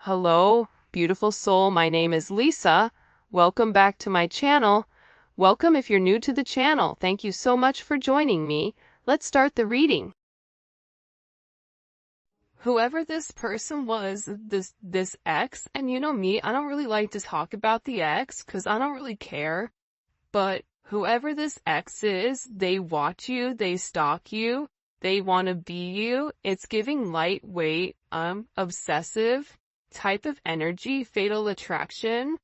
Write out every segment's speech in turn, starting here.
Hello, beautiful soul. My name is Lisa. Welcome back to my channel. Welcome if you're new to the channel. Thank you so much for joining me. Let's start the reading. Whoever this person was, this ex, and you know me, I don't really like to talk about the ex because I don't really care. But whoever this ex is, they watch you, they stalk you, they want to be you. It's giving lightweight, obsessive type of energy, fatal attraction.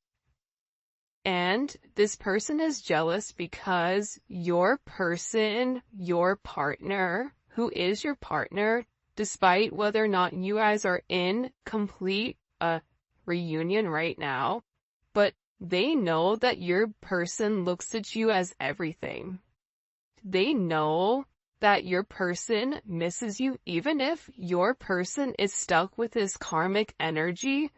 And this person is jealous because your person, your partner, who is your partner, despite whether or not you guys are in complete reunion right now, but they know that your person looks at you as everything. They know that your person misses you, even if your person is stuck with this karmic energy.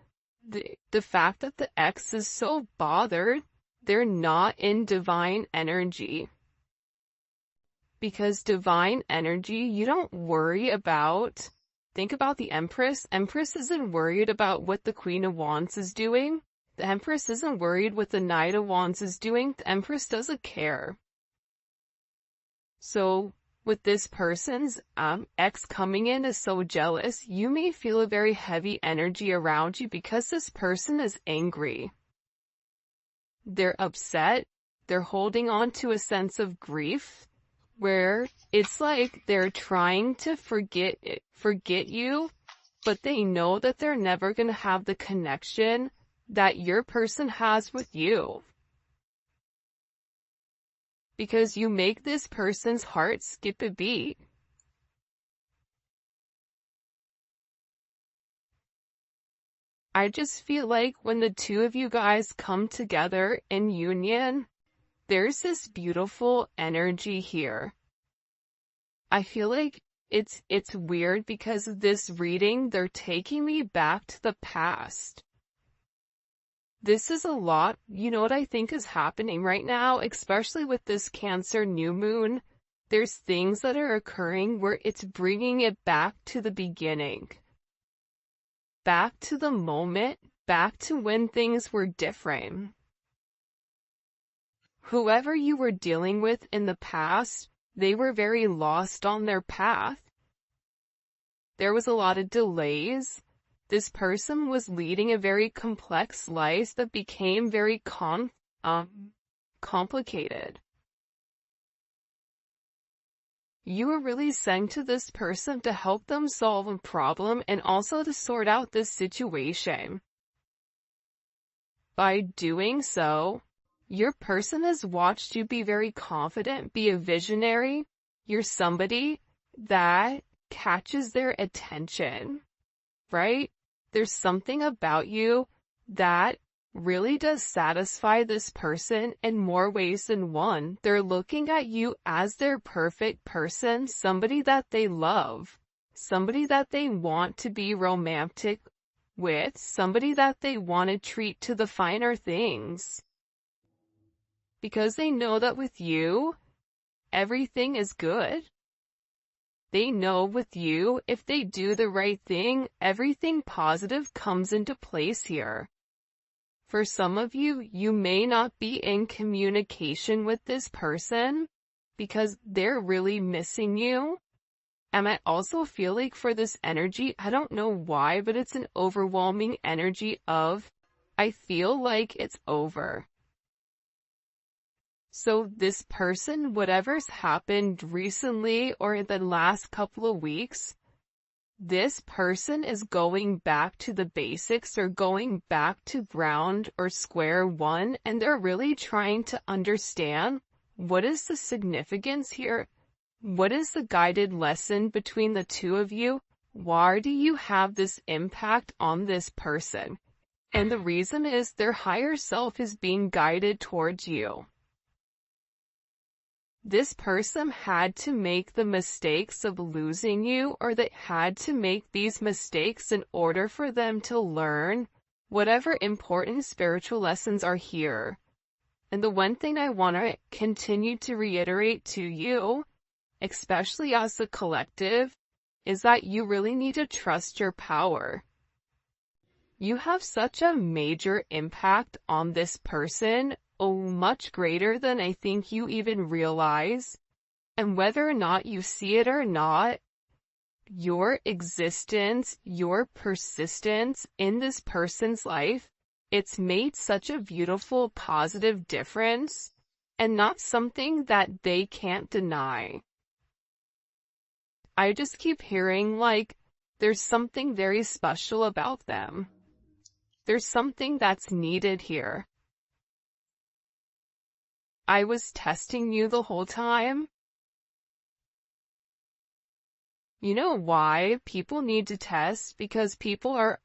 The fact that the ex is so bothered, they're not in divine energy. Because divine energy, you don't worry about. Think about the Empress. Empress isn't worried about what the Queen of Wands is doing. The Empress isn't worried what the Knight of Wands is doing. The Empress doesn't care. So with this person's ex coming in is so jealous, you may feel a very heavy energy around you because this person is angry. They're upset. They're holding on to a sense of grief where it's like they're trying to forget you, but they know that they're never going to have the connection that your person has with you. Because you make this person's heart skip a beat. I just feel like when the two of you guys come together in union, there's this beautiful energy here. I feel like it's weird because of this reading, they're taking me back to the past. This is a lot. You know what I think is happening right now, especially with this Cancer new moon? There's things that are occurring where it's bringing it back to the beginning. Back to the moment, back to when things were different. Whoever you were dealing with in the past, they were very lost on their path. There was a lot of delays. This person was leading a very complex life that became very complicated. You were really sent to this person to help them solve a problem and also to sort out this situation. By doing so, your person has watched you be very confident, be a visionary. You're somebody that catches their attention, right? There's something about you that really does satisfy this person in more ways than one. They're looking at you as their perfect person, somebody that they love, somebody that they want to be romantic with, somebody that they want to treat to the finer things. Because they know that with you, everything is good. They know with you, if they do the right thing, everything positive comes into place here. For some of you, you may not be in communication with this person because they're really missing you. And I also feel like for this energy, I don't know why, but it's an overwhelming energy of, I feel like it's over. So this person, whatever's happened recently or in the last couple of weeks, this person is going back to the basics or going back to ground or square one, and they're really trying to understand what is the significance here? What is the guided lesson between the two of you? Why do you have this impact on this person? And the reason is their higher self is being guided towards you. This person had to make the mistakes of losing you, or they had to make these mistakes in order for them to learn whatever important spiritual lessons are here. And the one thing I want to continue to reiterate to you, especially as a collective, is that you really need to trust your power. You have such a major impact on this person, much greater than I think you even realize. And whether or not you see it or not, your existence, your persistence in this person's life, it's made such a beautiful, positive difference, and not something that they can't deny. I just keep hearing like, there's something very special about them. There's something that's needed here. I was testing you the whole time. You know why people need to test? Because people are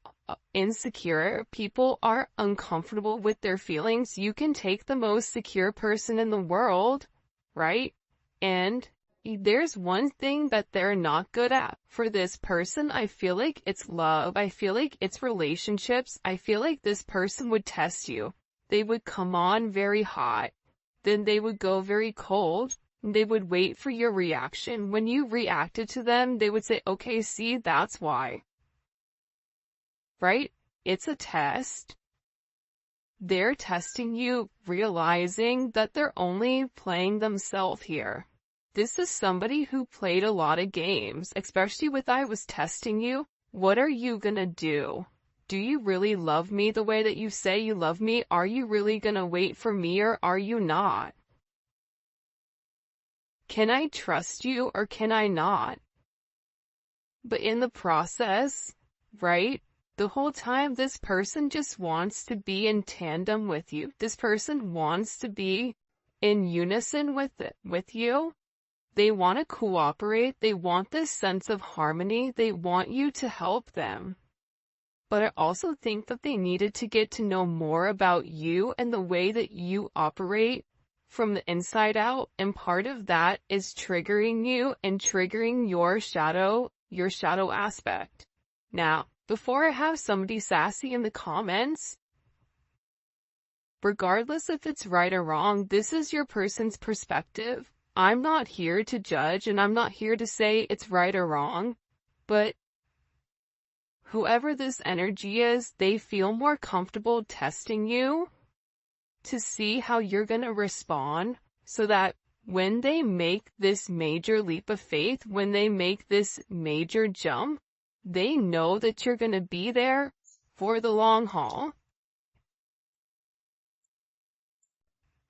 insecure. People are uncomfortable with their feelings. You can take the most secure person in the world, right? And there's one thing that they're not good at. For this person, I feel like it's love. I feel like it's relationships. I feel like this person would test you. They would come on very hot. Then they would go very cold. They would wait for your reaction. When you reacted to them, they would say, okay, see, that's why. Right? It's a test. They're testing you, realizing that they're only playing themselves here. This is somebody who played a lot of games, especially with I was testing you. What are you gonna do? Do you really love me the way that you say you love me? Are you really gonna wait for me or are you not? Can I trust you or can I not? But in the process, right, the whole time this person just wants to be in tandem with you. This person wants to be in unison with you. They want to cooperate. They want this sense of harmony. They want you to help them. But I also think that they needed to get to know more about you and the way that you operate from the inside out, and part of that is triggering you and triggering your shadow aspect. Now, before I have somebody sassy in the comments, regardless if it's right or wrong, this is your person's perspective. I'm not here to judge and I'm not here to say it's right or wrong, but whoever this energy is, they feel more comfortable testing you to see how you're going to respond, so that when they make this major leap of faith, when they make this major jump, they know that you're going to be there for the long haul.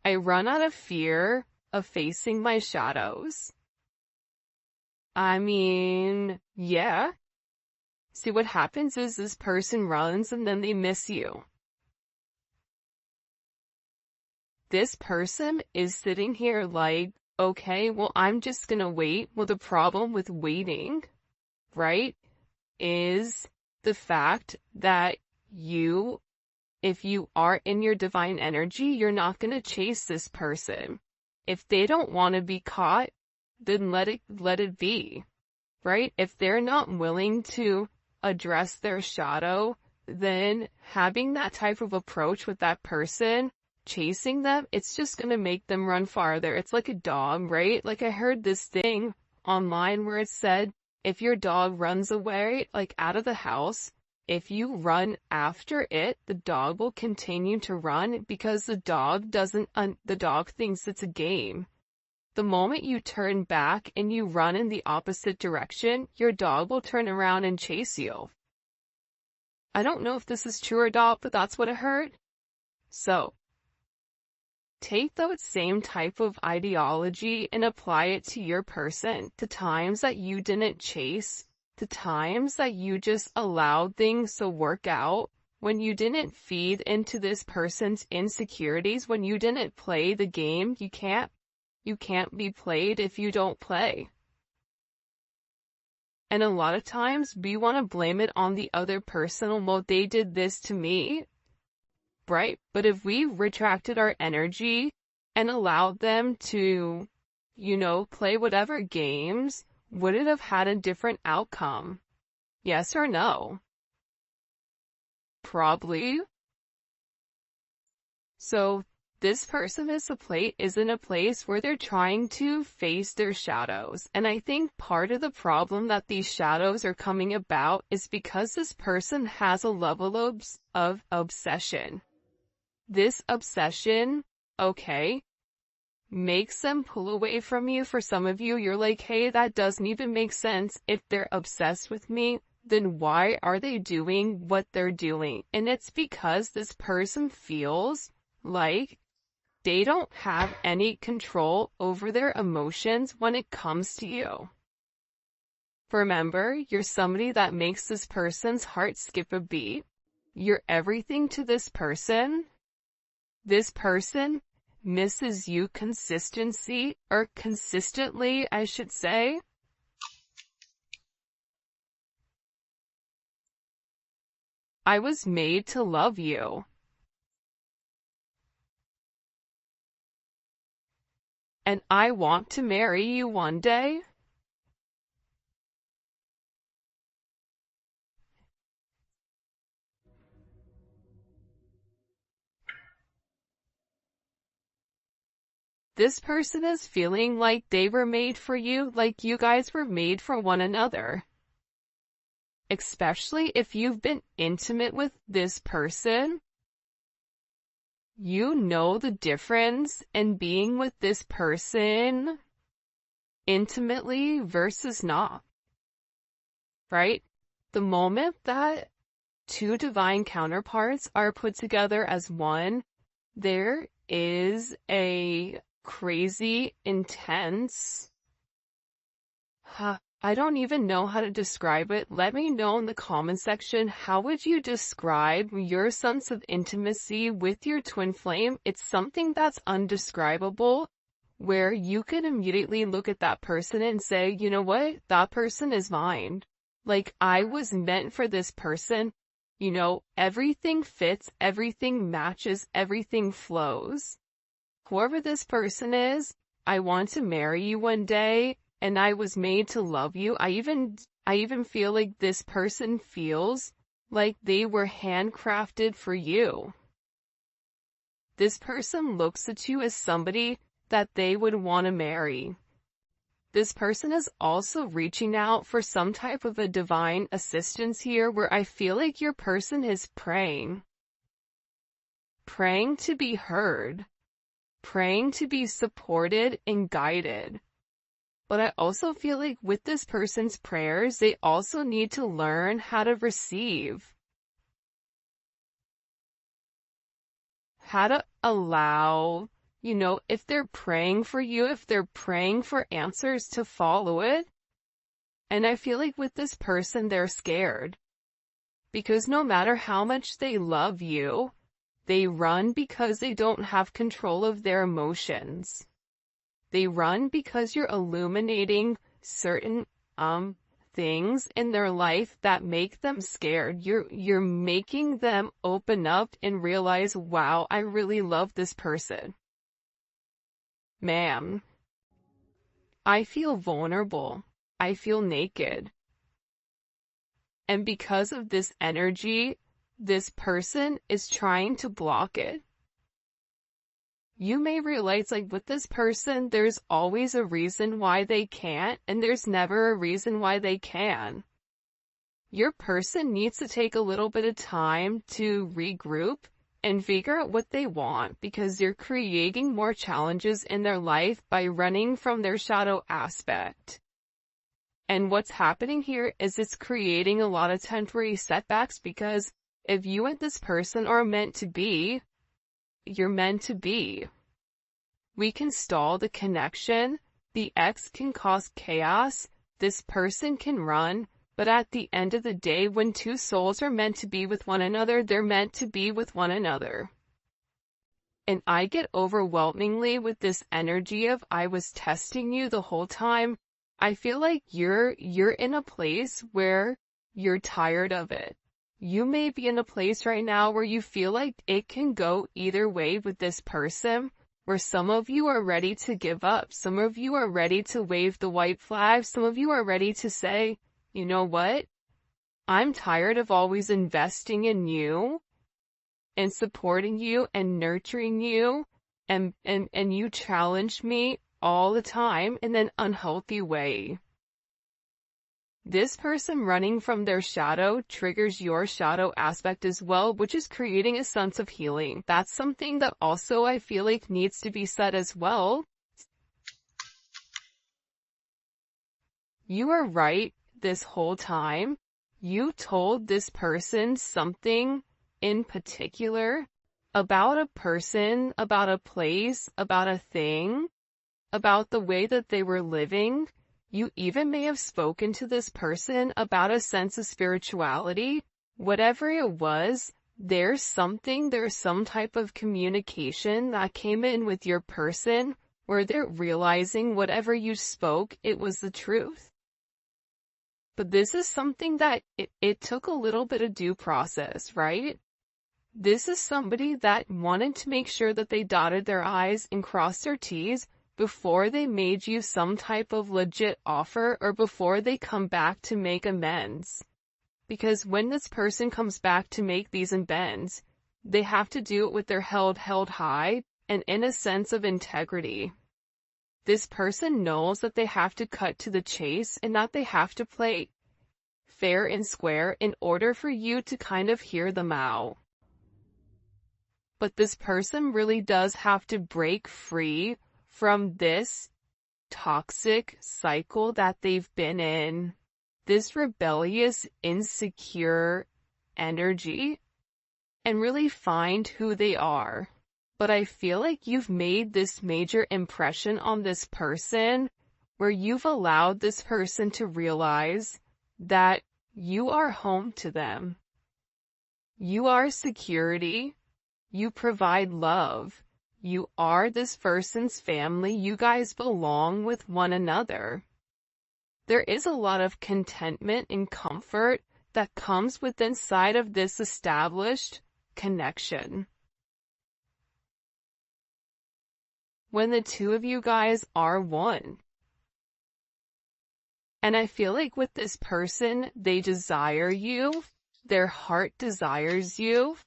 I run out of fear of facing my shadows. I mean, yeah. See, what happens is this person runs and then they miss you. This person is sitting here like, okay, well, I'm just gonna wait. Well, the problem with waiting, right, is the fact that if you are in your divine energy, you're not gonna chase this person. If they don't want to be caught, then let it be, right? If they're not willing to address their shadow, then having that type of approach with that person, chasing them, it's just going to make them run farther. It's like a dog, right? Like I heard this thing online where it said, if your dog runs away, like out of the house, if you run after it, the dog will continue to run because the dog thinks it's a game. The moment you turn back and you run in the opposite direction, your dog will turn around and chase you. I don't know if this is true or not, but that's what I heard. So, take that same type of ideology and apply it to your person, to times that you didn't chase, to times that you just allowed things to work out, when you didn't feed into this person's insecurities, when you didn't play the game. You can't be played if you don't play. And a lot of times we want to blame it on the other person. Well, they did this to me, right? But if we retracted our energy and allowed them to, play whatever games, would it have had a different outcome? Yes or no? Probably. So this person is in a place where they're trying to face their shadows. And I think part of the problem that these shadows are coming about is because this person has a level of obsession. This obsession, okay, makes them pull away from you. For some of you, you're like, hey, that doesn't even make sense. If they're obsessed with me, then why are they doing what they're doing? And it's because this person feels like they don't have any control over their emotions when it comes to you. Remember, you're somebody that makes this person's heart skip a beat. You're everything to this person. This person misses you consistently, I should say. I was made to love you. And I want to marry you one day. This person is feeling like they were made for you, like you guys were made for one another. Especially if you've been intimate with this person. You know the difference in being with this person intimately versus not. Right? The moment that two divine counterparts are put together as one, there is a crazy, intense, I don't even know how to describe it. Let me know in the comment section, how would you describe your sense of intimacy with your twin flame? It's something that's undescribable, where you can immediately look at that person and say, you know what? That person is mine. Like, I was meant for this person. You know, everything fits, everything matches, everything flows. Whoever this person is, I want to marry you one day. And I was made to love you. I even feel like this person feels like they were handcrafted for you. This person looks at you as somebody that they would want to marry. This person is also reaching out for some type of a divine assistance here, where I feel like your person is praying. Praying to be heard. Praying to be supported and guided. But I also feel like with this person's prayers, they also need to learn how to receive. How to allow, you know, if they're praying for you, if they're praying for answers, to follow it. And I feel like with this person, they're scared. Because no matter how much they love you, they run because they don't have control of their emotions. They run because you're illuminating certain things in their life that make them scared. You're making them open up and realize, wow, I really love this person. Man, I feel vulnerable. I feel naked. And because of this energy, this person is trying to block it. You may realize, like, with this person, there's always a reason why they can't, and there's never a reason why they can. Your person needs to take a little bit of time to regroup and figure out what they want, because they're creating more challenges in their life by running from their shadow aspect. And what's happening here is it's creating a lot of temporary setbacks, because if you and this person are meant to be, you're meant to be. We can stall the connection, the ex can cause chaos, this person can run, but at the end of the day, when two souls are meant to be with one another, they're meant to be with one another. And I get overwhelmingly with this energy of, I was testing you the whole time. I feel like you're in a place where you're tired of it. You may be in a place right now where you feel like it can go either way with this person, where some of you are ready to give up. Some of you are ready to wave the white flag. Some of you are ready to say, you know what? I'm tired of always investing in you and supporting you and nurturing you and you challenge me all the time in an unhealthy way. This person running from their shadow triggers your shadow aspect as well, which is creating a sense of healing. That's something that also I feel like needs to be said as well. You are right this whole time. You told this person something in particular about a person, about a place, about a thing, about the way that they were living. You even may have spoken to this person about a sense of spirituality. Whatever it was, there's some type of communication that came in with your person where they're realizing whatever you spoke, it was the truth. But this is something that it took a little bit of due process, right? This is somebody that wanted to make sure that they dotted their I's and crossed their T's before they made you some type of legit offer or before they come back to make amends. Because when this person comes back to make these amends, they have to do it with their head held high and in a sense of integrity. This person knows that they have to cut to the chase and that they have to play fair and square in order for you to kind of hear them out. But this person really does have to break free from this toxic cycle that they've been in, this rebellious, insecure energy, and really find who they are. But I feel like you've made this major impression on this person where you've allowed this person to realize that you are home to them. You are security. You provide love. You are this person's family. You guys belong with one another. There is a lot of contentment and comfort that comes with inside of this established connection. When the two of you guys are one. And I feel like with this person, they desire you. Their heart desires you.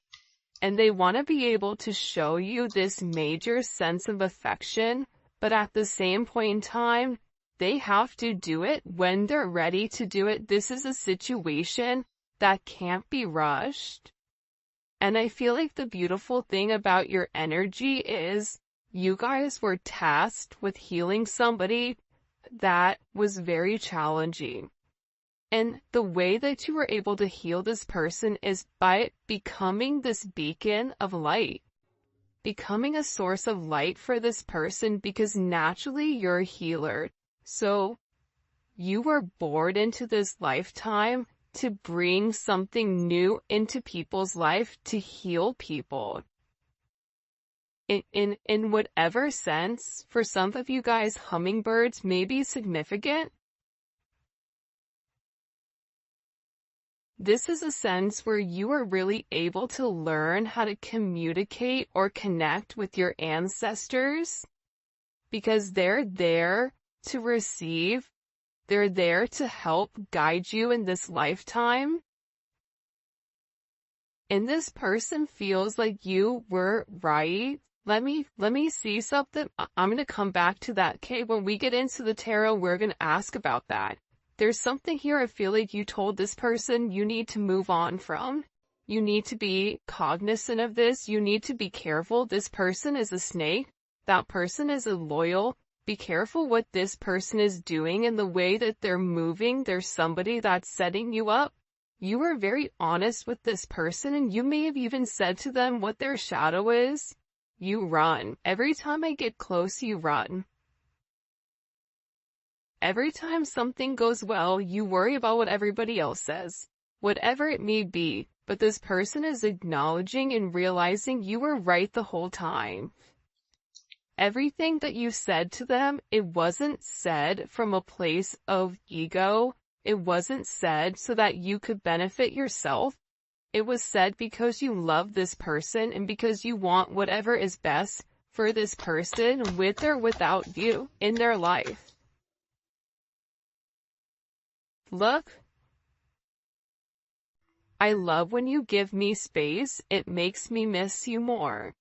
And they want to be able to show you this major sense of affection, but at the same point in time, they have to do it when they're ready to do it. This is a situation that can't be rushed. And I feel like the beautiful thing about your energy is you guys were tasked with healing somebody that was very challenging. And the way that you were able to heal this person is by becoming this beacon of light, becoming a source of light for this person because naturally you're a healer. So you were born into this lifetime to bring something new into people's life, to heal people. In whatever sense, for some of you guys, hummingbirds may be significant. This is a sense where you are really able to learn how to communicate or connect with your ancestors because they're there to receive. They're there to help guide you in this lifetime. And this person feels like you were right. Let me see something. I'm going to come back to that. Okay, when we get into the tarot, we're going to ask about that. There's something here I feel like you told this person you need to move on from. You need to be cognizant of this. You need to be careful. This person is a snake. That person is a loyal. Be careful what this person is doing and the way that they're moving. There's somebody that's setting you up. You were very honest with this person and you may have even said to them what their shadow is. You run. Every time I get close, you run. Every time something goes well, you worry about what everybody else says, whatever it may be, but this person is acknowledging and realizing you were right the whole time. Everything that you said to them, it wasn't said from a place of ego. It wasn't said so that you could benefit yourself. It was said because you love this person and because you want whatever is best for this person with or without you in their life. Look, I love when you give me space. It makes me miss you more.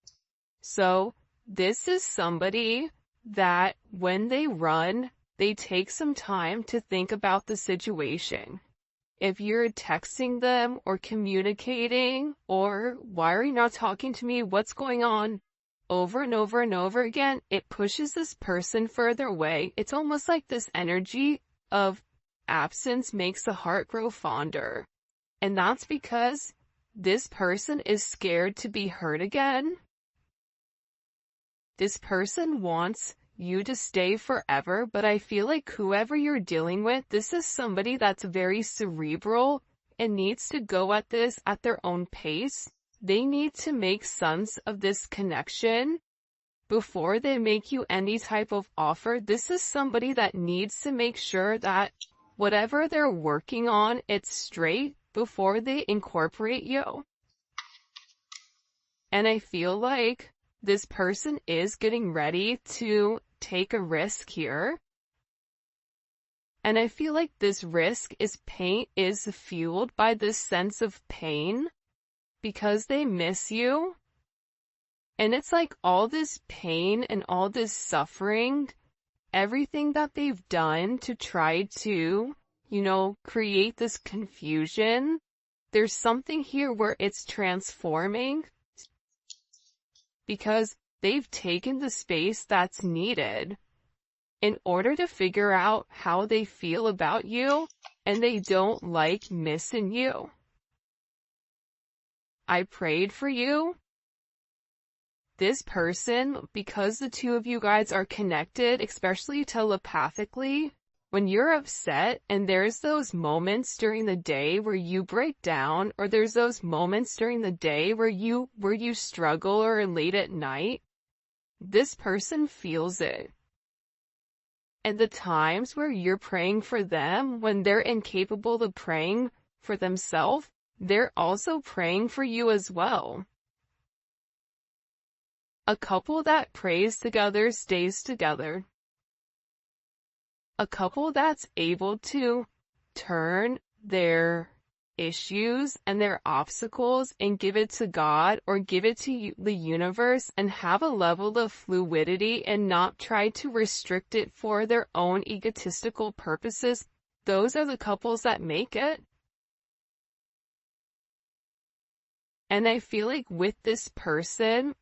So, This is somebody that when they run, they take some time to think about the situation. If you're texting them or communicating or why are you not talking to me? What's going on? Over and over and over again, it pushes this person further away. It's almost like this energy of absence makes the heart grow fonder. And that's because this person is scared to be hurt again. This person wants you to stay forever, but I feel like whoever you're dealing with, this is somebody that's very cerebral and needs to go at this at their own pace. They need to make sense of this connection before they make you any type of offer. This is somebody that needs to make sure that whatever they're working on, it's straight before they incorporate you. And I feel like this person is getting ready to take a risk here. And I feel like this risk is fueled by this sense of pain because they miss you. And it's like all this pain and all this suffering, everything that they've done to try to, create this confusion. There's something here where it's transforming because they've taken the space that's needed in order to figure out how they feel about you, and they don't like missing you. I prayed for you. This person, because the two of you guys are connected, especially telepathically, when you're upset and there's those moments during the day where you break down, or there's those moments during the day where you struggle or late at night, this person feels it. And the times where you're praying for them, when they're incapable of praying for themselves, they're also praying for you as well. A couple that prays together stays together. A couple that's able to turn their issues and their obstacles and give it to God or give it to the universe and have a level of fluidity and not try to restrict it for their own egotistical purposes. Those are the couples that make it. And I feel like with this person,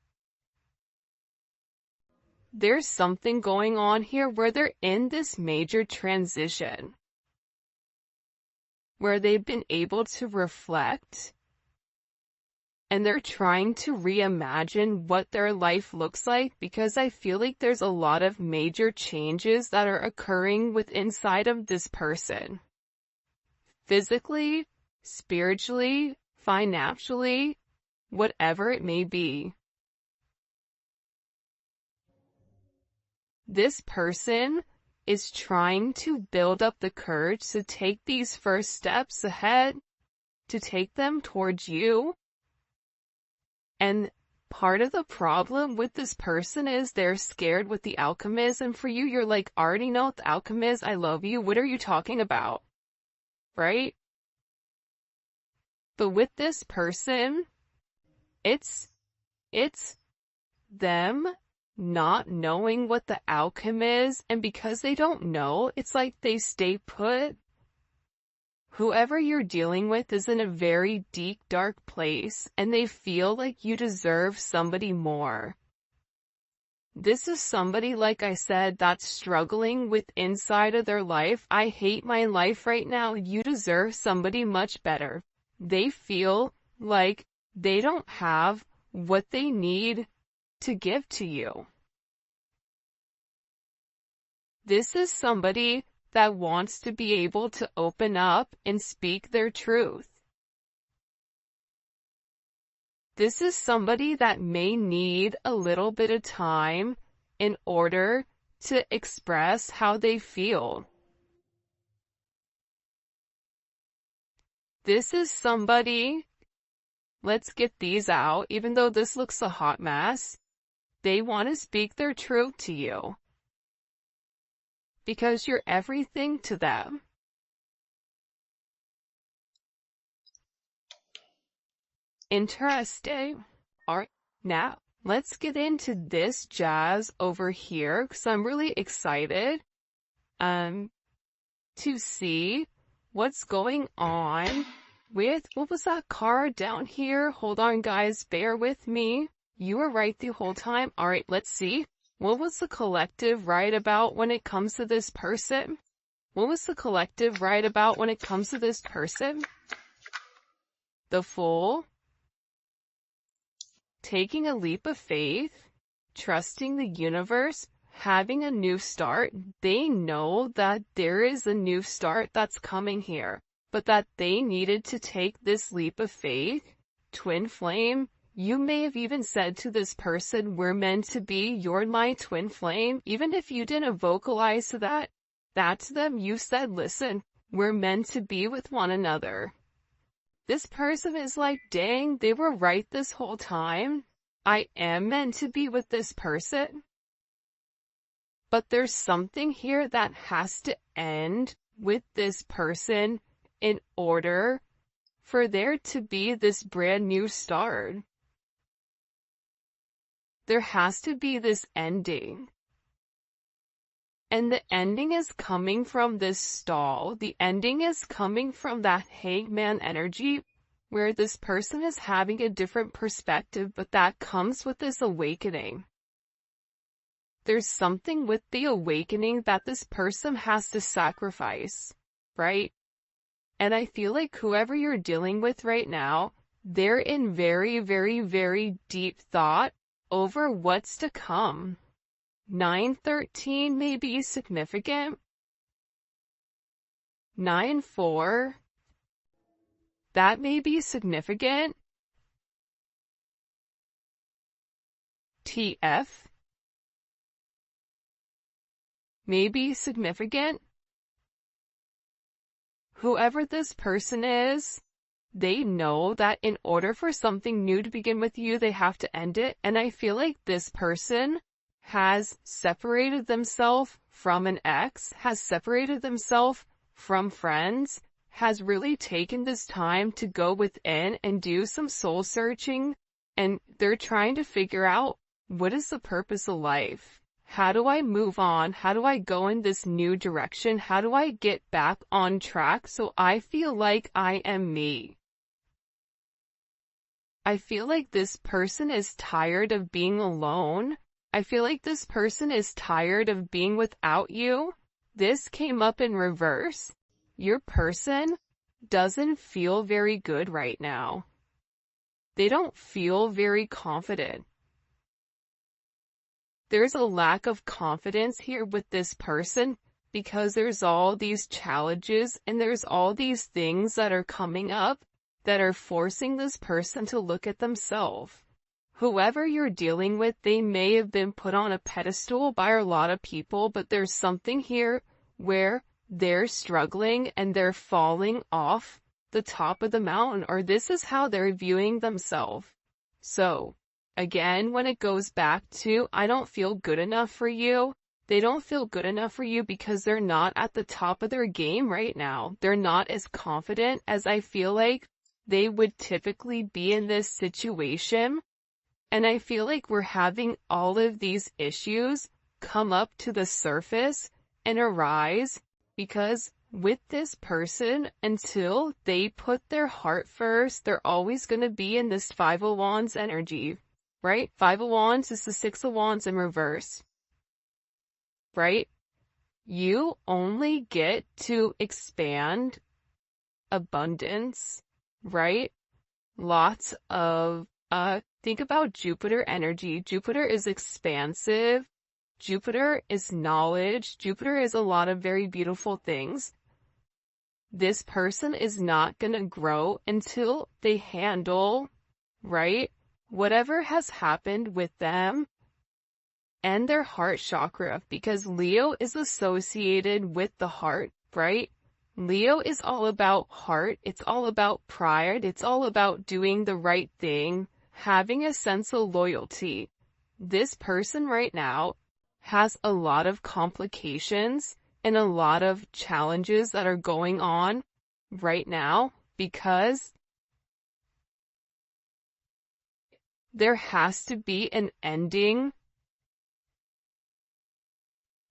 there's something going on here where they're in this major transition, where they've been able to reflect and they're trying to reimagine what their life looks like, because I feel like there's a lot of major changes that are occurring inside of this person. Physically, spiritually, financially, whatever it may be. This person is trying to build up the courage to take these first steps ahead, to take them towards you. And part of the problem with this person is they're scared with the outcome is, and for you, you're like, I already know what the outcome is, I love you, what are you talking about? Right? But with this person, it's them not knowing what the outcome is, and because they don't know, it's like they stay put. Whoever you're dealing with is in a very deep, dark place, and they feel like you deserve somebody more. This is somebody, like I said, that's struggling with inside of their life. I hate my life right now. You deserve somebody much better. They feel like they don't have what they need to give to you. This is somebody that wants to be able to open up and speak their truth. This is somebody that may need a little bit of time in order to express how they feel. This is somebody, let's get these out, even though this looks a hot mess, they want to speak their truth to you. Because you're everything to them. Interesting. Alright, now let's get into this jazz over here because I'm really excited to see what's going on with, what was that card down here? Hold on, guys, bear with me. You were right the whole time. All right, let's see. What was the collective right about when it comes to this person? What was the collective right about when it comes to this person? The Fool. Taking a leap of faith, trusting the universe, having a new start. They know that there is a new start that's coming here, but that they needed to take this leap of faith. Twin flame. You may have even said to this person, we're meant to be, you're my twin flame. Even if you didn't vocalize to that to them, you said, listen, we're meant to be with one another. This person is like, dang, they were right this whole time. I am meant to be with this person. But there's something here that has to end with this person in order for there to be this brand new start. There has to be this ending. And the ending is coming from this stall. The ending is coming from that hangman energy where this person is having a different perspective, but that comes with this awakening. There's something with the awakening that this person has to sacrifice, right? And I feel like whoever you're dealing with right now, they're in very, very, very deep thought over what's to come. 913 may be significant. 9-4, that may be significant. TF may be significant. Whoever this person is, they know that in order for something new to begin with you, they have to end it. And I feel like this person has separated themselves from an ex, has separated themselves from friends, has really taken this time to go within and do some soul searching, and they're trying to figure out, what is the purpose of life? How do I move on? How do I go in this new direction? How do I get back on track so I feel like I am me? I feel like this person is tired of being alone. I feel like this person is tired of being without you. This came up in reverse. Your person doesn't feel very good right now. They don't feel very confident. There's a lack of confidence here with this person because there's all these challenges and there's all these things that are coming up that are forcing this person to look at themselves. Whoever you're dealing with, they may have been put on a pedestal by a lot of people, but there's something here where they're struggling and they're falling off the top of the mountain, or this is how they're viewing themselves. So, again, when it goes back to, I don't feel good enough for you, they don't feel good enough for you because they're not at the top of their game right now. They're not as confident as I feel like they would typically be in this situation. And I feel like we're having all of these issues come up to the surface and arise because with this person, until they put their heart first, they're always going to be in this 5 of Wands energy, right? 5 of Wands is the 6 of Wands in reverse, right? You only get to expand abundance, right? Lots of, think about Jupiter energy. Jupiter is expansive. Jupiter is knowledge. Jupiter is a lot of very beautiful things. This person is not going to grow until they handle, right, whatever has happened with them and their heart chakra, because Leo is associated with the heart, right? Leo is all about heart. It's all about pride. It's all about doing the right thing, having a sense of loyalty. This person right now has a lot of complications and a lot of challenges that are going on right now because There has to be an ending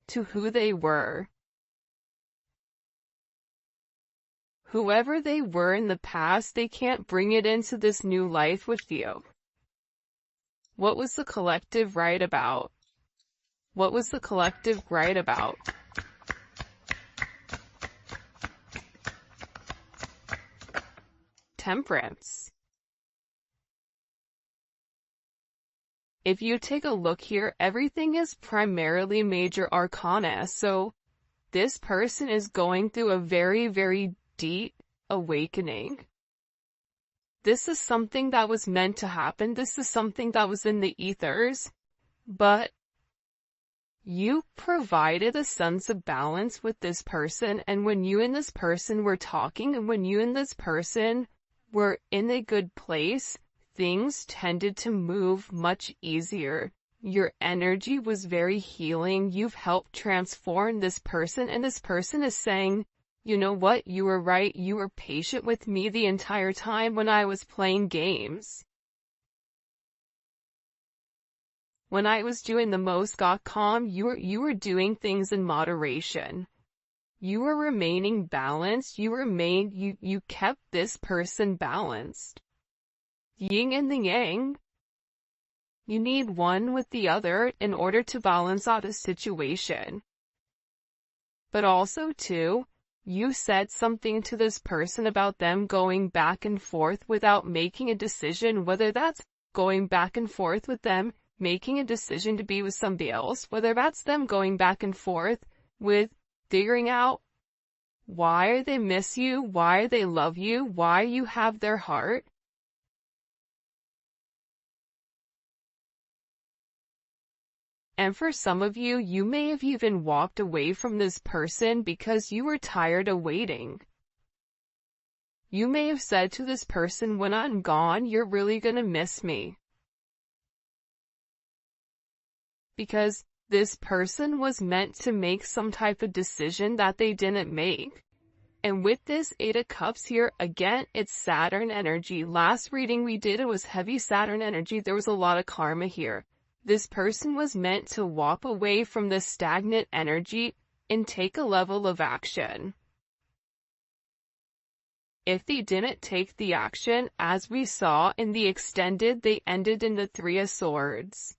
to who they were. Whoever they were in the past, they can't bring it into this new life with you. What was the collective right about? What was the collective right about? Temperance. If you take a look here, everything is primarily major arcana, so this person is going through a very, very deep awakening. This is something that was meant to happen. This is something that was in the ethers, but you provided a sense of balance with this person, and when you and this person were talking, and when you and this person were in a good place, things tended to move much easier. Your energy was very healing. You've helped transform this person, and this person is saying, you know what, you were right. You were patient with me the entire time when I was playing games. When I was doing the most got calm, you were doing things in moderation. You were remaining balanced. You kept this person balanced. Yin and the yang. You need one with the other in order to balance out a situation. But also, too, you said something to this person about them going back and forth without making a decision, whether that's going back and forth with them, making a decision to be with somebody else, whether that's them going back and forth with figuring out why they miss you, why they love you, why you have their heart. And for some of you, you may have even walked away from this person because you were tired of waiting. You may have said to this person, when I'm gone, you're really gonna miss me. Because this person was meant to make some type of decision that they didn't make. And with this Eight of Cups here, again, it's Saturn energy. Last reading we did, it was heavy Saturn energy. There was a lot of karma here. This person was meant to walk away from the stagnant energy and take a level of action. If they didn't take the action, as we saw in the extended, they ended in the Three of Swords.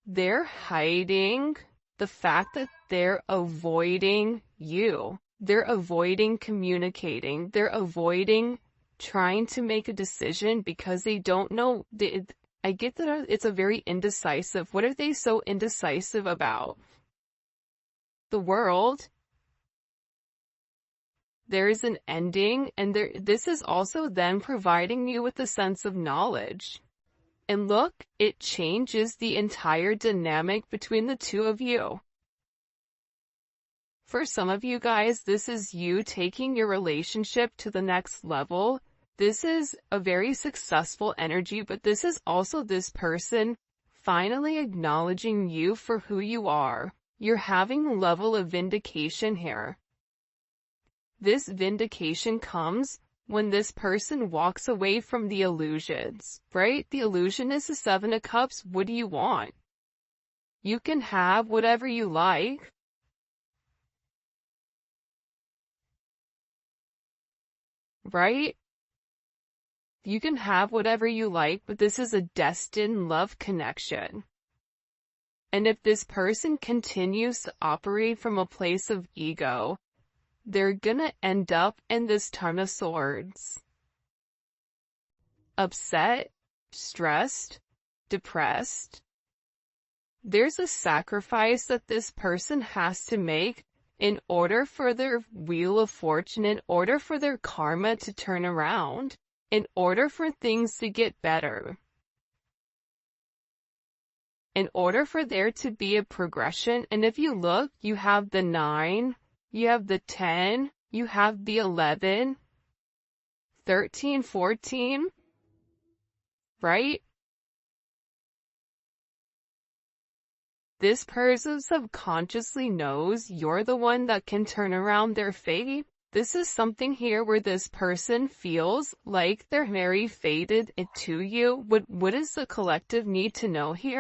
They're hiding the fact that they're avoiding you. They're avoiding communicating. They're avoiding trying to make a decision because they don't know. I get that it's a very indecisive. What are they so indecisive about? The world. There is an ending, and this is also then providing you with a sense of knowledge. And look, it changes the entire dynamic between the two of you. For some of you guys, this is you taking your relationship to the next level. This is a very successful energy, but this is also this person finally acknowledging you for who you are. You're having a level of vindication here. This vindication comes when this person walks away from the illusions, right? The illusion is the Seven of Cups. What do you want? You can have whatever you like. Right? You can have whatever you like, but this is a destined love connection. And if this person continues to operate from a place of ego, they're gonna end up in this Ten of Swords. Upset, stressed, depressed. There's a sacrifice that this person has to make in order for their wheel of fortune, in order for their karma to turn around, in order for things to get better. In order for there to be a progression, and if you look, you have the 9, you have the 10, you have the 11, 13, 14, right? This person subconsciously knows you're the one that can turn around their fate. This is something here where this person feels like they're very faded to you. What does the collective need to know here?